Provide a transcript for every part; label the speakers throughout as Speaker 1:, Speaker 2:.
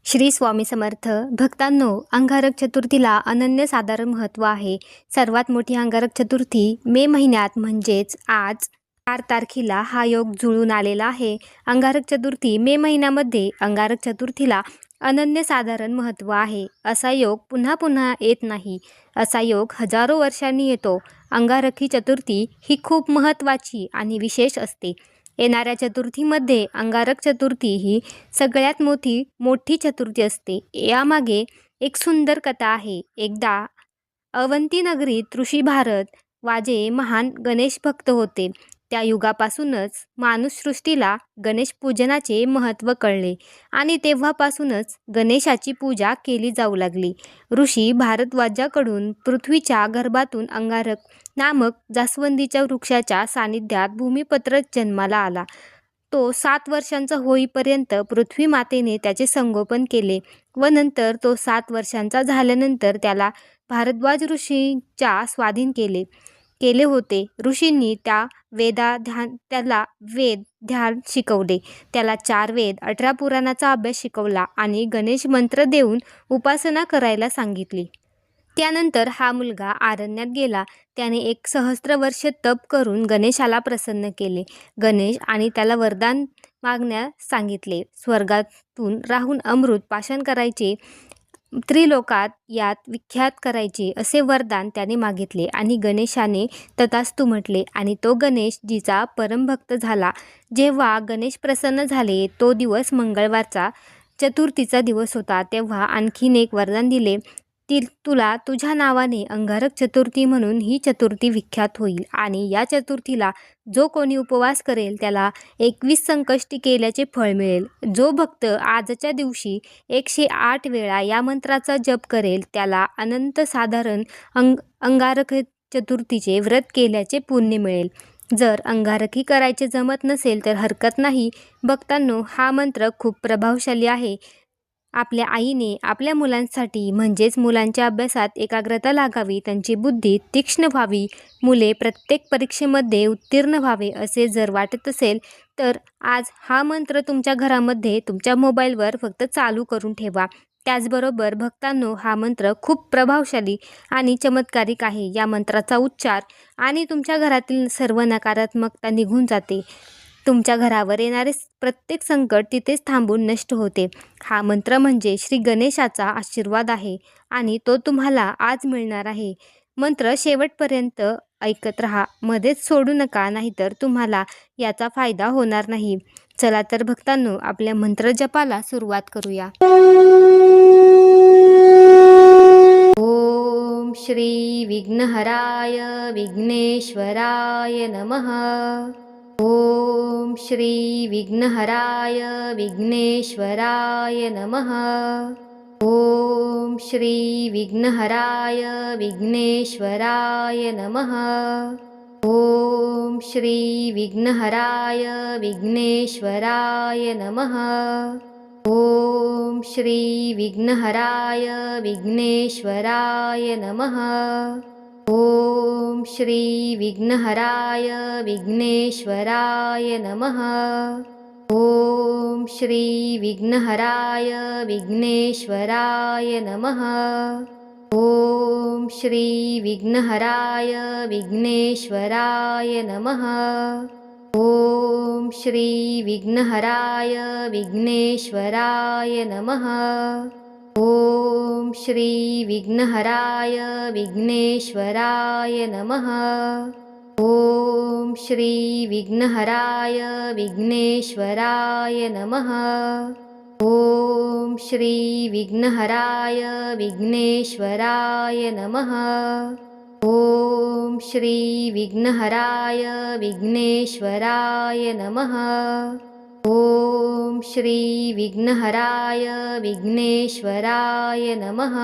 Speaker 1: श्री स्वामी समर्थ. भक्तांनो, अंगारक चतुर्थीला अनन्यसाधारण महत्त्व आहे. सर्वात मोठी अंगारक चतुर्थी मे महिन्यात म्हणजेच आज 4 तारखेला हा योग जुळून आलेला आहे. अंगारक चतुर्थी मे महिन्यामध्ये अंगारक चतुर्थीला अनन्यसाधारण महत्त्व आहे. असा योग पुन्हा पुन्हा येत नाही. असा योग हजारो वर्षांनी येतो. अंगारकी चतुर्थी ही खूप महत्त्वाची आणि विशेष असते. येणाऱ्या चतुर्थीमध्ये अंगारक चतुर्थी ही सगळ्यात मोठी चतुर्थी असते. यामागे एक सुंदर कथा आहे. एकदा अवंती नगरीत ऋषी भारत वाजे महान गणेश भक्त होते. त्या युगापासूनच मानुससृष्टीला गणेश पूजनाचे महत्त्व कळले आणि तेव्हापासूनच गणेशाची पूजा केली जाऊ लागली. ऋषी भारद्वाजाकडून पृथ्वीच्या गर्भातून अंगारक नामक जास्वंदीच्या वृक्षाच्या सानिध्यात भूमिपुत्र जन्माला आला. तो 7 वर्षांचा होईपर्यंत पृथ्वी मातेने त्याचे संगोपन केले व नंतर तो 7 वर्षांचा झाल्यानंतर त्याला भारद्वाज ऋषींच्या स्वाधीन केले होते. ऋषींनी त्याला वेद ध्यान शिकवले. त्याला 4 वेद 18 पुराणाचा अभ्यास शिकवला आणि गणेश मंत्र देऊन उपासना करायला सांगितली. त्यानंतर हा मुलगा अरण्यात गेला. त्याने 1 सहस्त्र वर्ष तप करून गणेशाला प्रसन्न केले. गणेश आणि त्याला वरदान मागण्यास सांगितले. स्वर्गातून राहून अमृत पाषाण करायचे, त्रिलोकात यात विख्यात करायचे असे वरदान त्याने मागितले आणि गणेशाने तथास्तु म्हटले आणि तो गणेश जीचा परमभक्त झाला. जेव्हा गणेश प्रसन्न झाले तो दिवस मंगळवारचा चतुर्थीचा दिवस होता. तेव्हा आणखीन एक वरदान दिले. तुला तुझ्या नावाने अंगारक चतुर्थी म्हणून ही चतुर्थी विख्यात होईल आणि या चतुर्थीला जो कोणी उपवास करेल त्याला 21 संकष्टी केल्याचे फळ मिळेल. जो भक्त आजच्या दिवशी 108 वेळा या मंत्राचा जप करेल त्याला अनंत साधारण अंगारक चतुर्थीचे व्रत केल्याचे पुण्य मिळेल. जर अंगारकी करायचे जमत नसेल तर हरकत नाही. भक्तांनो, हा मंत्र खूप प्रभावशाली आहे. आपल्या आईने आपल्या मुलांसाठी म्हणजेच मुलांच्या अभ्यासात एकाग्रता लागावी, त्यांची बुद्धी तीक्ष्ण व्हावी, मुले प्रत्येक परीक्षेमध्ये उत्तीर्ण व्हावे असे जर वाटत असेल तर आज हा मंत्र तुमच्या घरामध्ये तुमच्या मोबाईलवर फक्त चालू करून ठेवा. त्याचबरोबर भक्तांनो, हा मंत्र खूप प्रभावशाली आणि चमत्कारिक आहे. या मंत्राचा उच्चार आणि तुमच्या घरातील सर्व नकारात्मकता निघून जाते. तुमच्या घरावर येणारे प्रत्येक संकट तिथेच थांबून नष्ट होते. हा मंत्र म्हणजे श्री गणेशाचा आशीर्वाद आहे आणि तो तुम्हाला आज मिळणार आहे. मंत्र शेवटपर्यंत ऐकत राहा, मध्येच सोडू नका, नाहीतर तुम्हाला याचा फायदा होणार नाही. चला तर भक्तांनो, आपल्या मंत्र जपाला सुरुवात करूया. ओम श्री विघ्नहराय विघ्नेश्वराय नमः. ओम श्री विघ्नहराय विघ्नेश्वराय नमः. ओम श्री विघ्नहराय विघ्नेश्वराय नमः. ओम श्री विघ्नहराय विघ्नेश्वराय नमः. ओम श्री विघ्नहराय विघ्नेश्वराय नमः. ओम श्री विघ्नहराय विघ्नेश्वराय नमः. ओम श्री विघ्नहराय विघ्नेश्वराय नमः. ओम श्री विघ्नहराय विघ्नेश्वराय नमः. ओम श्री विघ्नहराय विघ्नेश्वराय नमः. ओम श्री विघ्नहराय विघ्नेश्वराय नमः. ओम श्री विघ्नहराय विघ्नेश्वराय नमः. ओम श्री विघ्नहराय विघ्नेश्वराय नमः. ओम श्री विघ्नहराय विघ्नेश्वराय नमः. ओम श्री विघ्नहराय विघ्नेश्वराय नमः.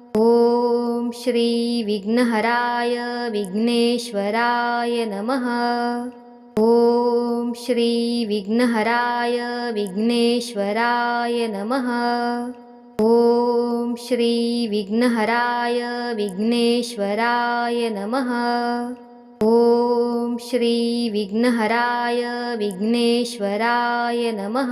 Speaker 1: ओम श्री विघ्नहराय विघ्नेश्वराय नमः. ओम श्री विघ्नहराय विघ्नेश्वराय नमः. ओम श्री विघ्नहराय विघ्नेश्वराय नमः. ओम श्री विघ्नहराय विघ्नेश्वराय नमः.